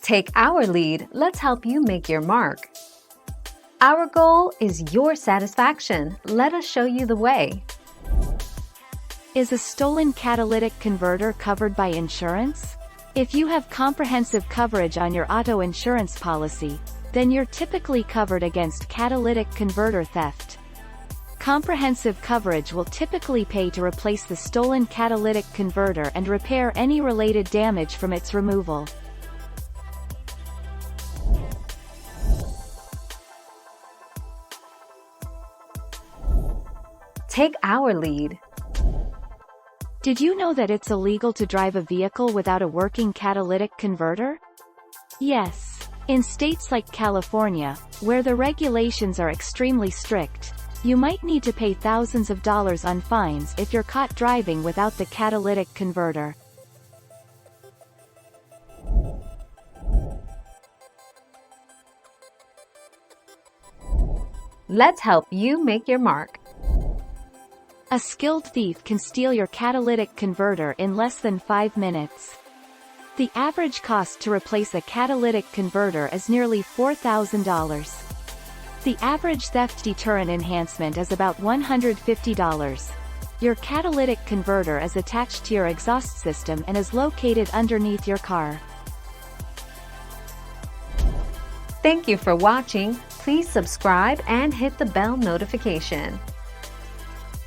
Take our lead, let's help you make your mark. Our goal is your satisfaction. Let us show you the way. Is a stolen catalytic converter covered by insurance? If you have comprehensive coverage on your auto insurance policy, then you're typically covered against catalytic converter theft. Comprehensive coverage will typically pay to replace the stolen catalytic converter and repair any related damage from its removal. Take our lead. Did you know that it's illegal to drive a vehicle without a working catalytic converter? Yes. In states like California, where the regulations are extremely strict, you might need to pay thousands of dollars on fines if you're caught driving without the catalytic converter. Let's help you make your mark. A skilled thief can steal your catalytic converter in less than 5 minutes. The average cost to replace a catalytic converter is nearly $4,000. The average theft deterrent enhancement is about $150. Your catalytic converter is attached to your exhaust system and is located underneath your car. Thank you for watching. Please subscribe and hit the bell notification.